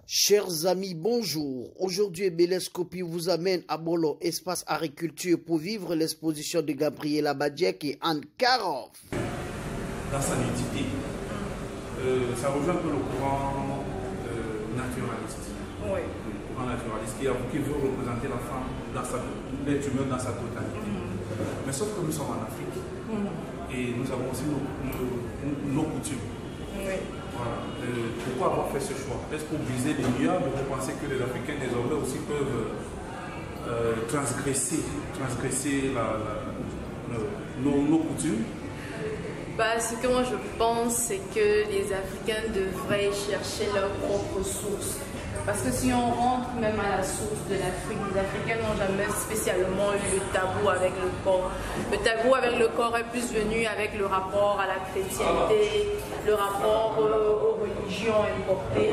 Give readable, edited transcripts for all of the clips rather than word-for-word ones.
Chers amis, bonjour. Aujourd'hui, Belescopie vous amène à Bolo, espace agriculture, pour vivre l'exposition de Gabriela Badiek et Anne Karoff. Dans sa nudité, ça rejoint un peu le courant naturaliste. Oui. Le courant naturaliste qui veut représenter la femme, l'être humain dans sa totalité. Mais sauf que nous sommes en Afrique et nous avons aussi nos coutumes. Oui. Voilà. Pourquoi avoir fait ce choix? Est-ce pour briser les nuages ou vous pensez que les Africains désormais aussi peuvent transgresser nos coutumes? Ce que moi je pense, c'est que les Africains devraient chercher leurs propres sources. Parce que si on rentre même à la source de l'Afrique, les Africains n'ont jamais spécialement eu le tabou avec le corps. Le tabou avec le corps est plus venu avec le rapport à la chrétienté, le rapport aux religions importées.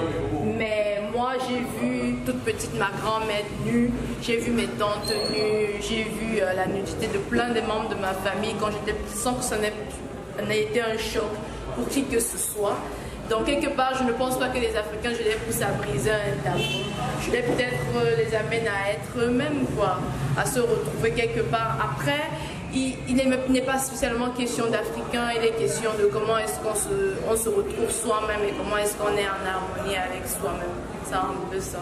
Mais moi, j'ai vu toute petite ma grand-mère nue, j'ai vu mes tantes nues, j'ai vu la nudité de plein de membres de ma famille quand j'étais petite, sans que ça n'ait été un choc pour qui que ce soit. Donc quelque part, je ne pense pas que les Africains, je les pousse à briser un tabou. Je les peut-être les amène à être eux-mêmes, quoi, à se retrouver quelque part. Après, il n'est pas spécialement question d'Africains, il est question de comment est-ce qu'on se retrouve soi-même et comment est-ce qu'on est en harmonie avec soi-même. C'est un peu ça.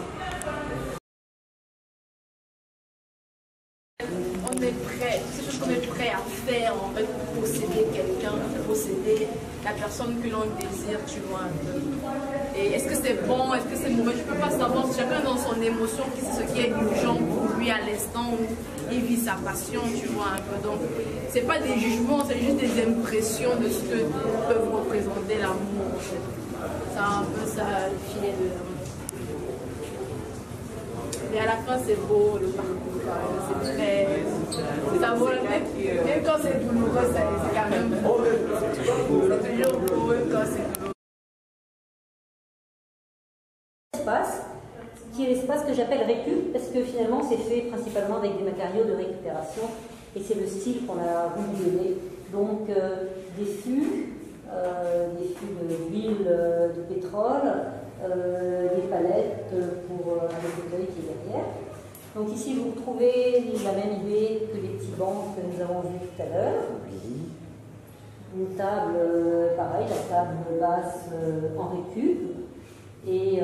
On est prêt, c'est ce qu'on est prêt à faire en fait pour posséder quelqu'un, pour posséder la personne que l'on désire, tu vois un peu. Et est-ce que c'est bon, est-ce que c'est mauvais, je ne peux pas savoir, chacun dans son émotion, c'est ce qui est urgent pour lui à l'instant où il vit sa passion, tu vois un peu. Donc, c'est pas des jugements, c'est juste des impressions de ce que peuvent représenter l'amour en fait. C'est un peu ça le filet de l'amour. Et à la fin, c'est beau, le parcours, c'est très... Ça vaut le fait. Même quand c'est douloureux, c'est quand même beau. C'est toujours beau quand c'est douloureux. Espace, qui est l'espace que j'appelle récup, parce que finalement, c'est fait principalement avec des matériaux de récupération, et c'est le style qu'on a voulu donner. Donc, des fûts d'huile de pétrole, des palettes pour avec le fauteuil qui est derrière. Donc ici vous retrouvez la même idée que les petits bancs que nous avons vus tout à l'heure. Une table, pareil, la table basse en récup. Et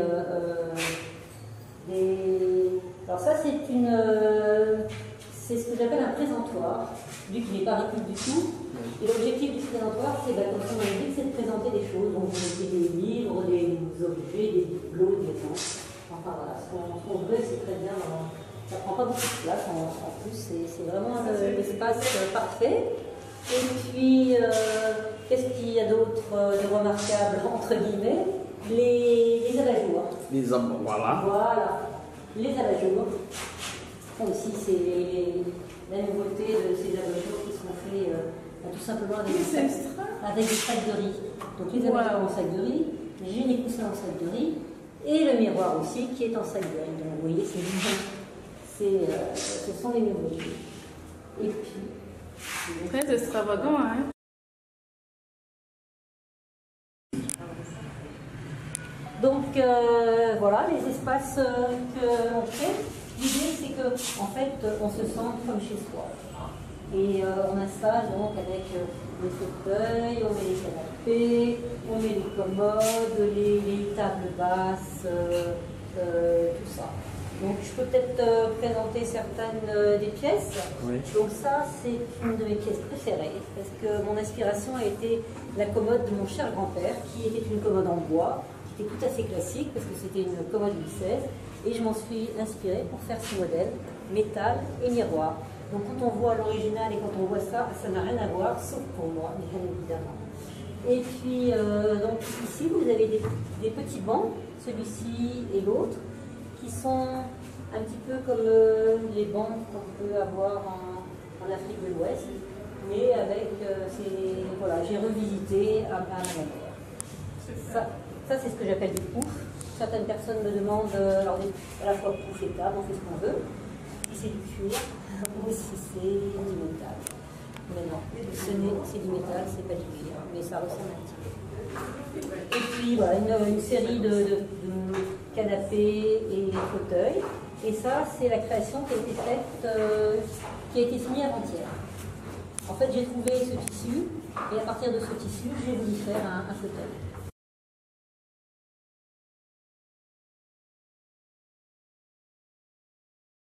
alors ça c'est ce que j'appelle un présentoir, vu qu'il n'est pas récup du tout. Et l'objectif du présentoir, c'est, comme on l'a dit, c'est de présenter des choses. Donc, vous mettez des livres, des objets, des bibelots, des gens. Enfin, voilà, ce qu'on veut, c'est très bien. Ça ne prend pas beaucoup de place, en plus, c'est vraiment l'espace parfait. Et puis, qu'est-ce qu'il y a d'autre de remarquable, entre guillemets? Les abat-jours. Voilà, les abat-jours. Bon, ici, c'est la nouveauté de ces abat-jours qui sont faits tout simplement avec des sacs de riz. Donc les abat-jours en sac de riz, j'ai les coussins en sac de riz, et le miroir aussi qui est en sac de riz. Donc vous voyez, ce sont les nouveautés. Et puis... Très extravagant, hein? Donc voilà les espaces que l'on fait. L'idée c'est que en fait on se sent comme chez soi. Et on installe donc avec les fauteuils, on met les canapés, on met les commodes, les tables basses, tout ça. Donc je peux peut-être présenter certaines des pièces. Oui. Donc ça c'est une de mes pièces préférées parce que mon inspiration a été la commode de mon cher grand-père qui était une commode en bois, qui était tout à fait classique parce que c'était une commode Louis XVI et je m'en suis inspirée pour faire ce modèle, métal et miroir. Donc quand on voit l'original et quand on voit ça, ça n'a rien à voir, sauf pour moi, bien évidemment. Et puis, donc ici, vous avez des petits bancs, celui-ci et l'autre, qui sont un petit peu comme les bancs qu'on peut avoir en Afrique de l'Ouest, mais avec voilà, j'ai revisité à ma manière. Ça c'est ce que j'appelle du pouf. Certaines personnes me demandent alors, à la fois pouf et table, on fait ce qu'on veut. Si c'est du cuir, ou si c'est du métal. Mais non, c'est du métal, c'est pas du cuir, mais ça ressemble un petit peu. Et puis voilà, une série de canapé et fauteuil. Et ça, c'est la création qui a été faite, qui a été signée avant-hier. En fait, j'ai trouvé ce tissu, et à partir de ce tissu, j'ai voulu faire un fauteuil.